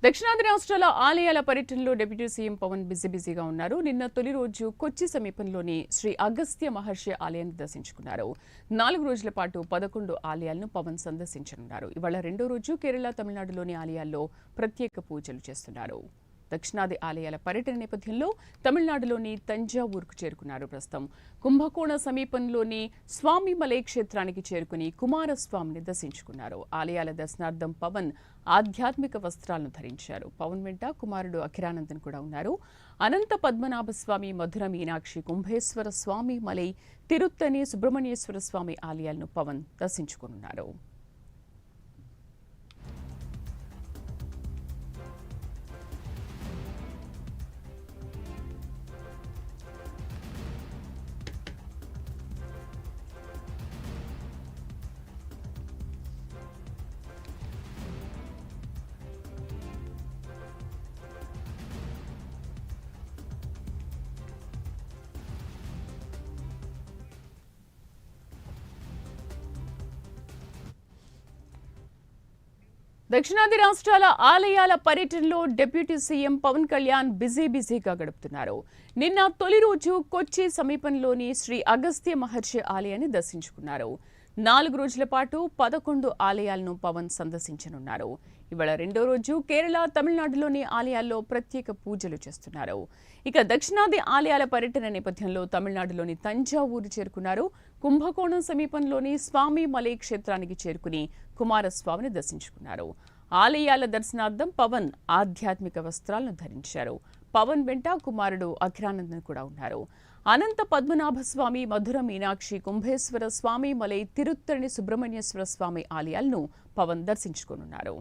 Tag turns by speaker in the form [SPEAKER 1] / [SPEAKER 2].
[SPEAKER 1] దక్షిణాది రాష్ట్రాల ఆలయాల పర్యటనలో డిప్యూటీ సీఎం పవన్ బిజీగా ఉన్నారు. నిన్న తొలి రోజు కొచ్చి సమీపంలోని శ్రీ అగస్త్య మహర్షి ఆలయాన్ని దర్శించుకున్నారు. 4 రోజుల పాటు 11 ఆలయాలను పవన్ సందర్శించనున్నారు. ఇవాళ రెండో రోజు కేరళ, తమిళనాడులోని ఆలయాల్లో ప్రత్యేక పూజలు చేస్తున్నారు. దక్షిణాది ఆలయాల పర్యటన నేపథ్యంలో తమిళనాడులోని తంజావూరుకు చేరుకున్నారు. ప్రస్తుతం కుంభకోణ సమీపంలోని స్వామిమలై క్షేత్రానికి చేరుకుని కుమారస్వామిని దర్శించుకున్నారు. ఆలయాల దర్శనార్థం పవన్ ఆధ్యాత్మిక వస్త్రాలను ధరించారు. పవన్ వెంట కుమారుడు అఖిరానందన్ కూడా ఉన్నారు. అనంత పద్మనాభ స్వామి, మధుర మీనాక్షి, కుంభేశ్వర స్వామి మలై, తిరుత్తని సుబ్రహ్మణ్యేశ్వర స్వామి ఆలయాలను పవన్ దర్శించుకున్నారు. దక్షిణాది రాష్ట్రాల ఆలయాల పర్యటనలో డిప్యూటీ సీఎం పవన్ కళ్యాణ్ బిజీగా గడుపుతున్నారు. నిన్న తొలి రోజు కొచ్చి సమీపంలోని శ్రీ అగస్త్య మహర్షి ఆలయాన్ని దర్శించుకున్నారు. 4 రోజుల పాటు 11 ఆలయాలను పవన్ సందర్శించనున్నారు. ఇవాళ రెండో రోజు కేరళ, తమిళనాడులోని ఆలయాల్లో ప్రత్యేక పూజలు చేస్తున్నారు. ఇక దక్షిణాది ఆలయాల పర్యటన నేపథ్యంలో తమిళనాడులోని తంజావూరు చేరుకున్నారు. కుంభకోణం సమీపంలోని స్వామి మలై క్షేత్రానికి చేరుకుని కుమారస్వామిని దర్శించుకున్నారు. ఆలయాల దర్శనార్థం పవన్ ఆధ్యాత్మిక వస్త్రాలను ధరించారు. పవన్ వెంట కుమారుడు అఖిరానందన్ కూడా ఉన్నారు. అనంత పద్మనాభ స్వామి, మధుర మీనాక్షి, కుంభేశ్వర స్వామి మలై, తిరుత్తణి సుబ్రహ్మణ్యేశ్వర స్వామి ఆలయాలను పవన్ దర్శించుకోనున్నారు.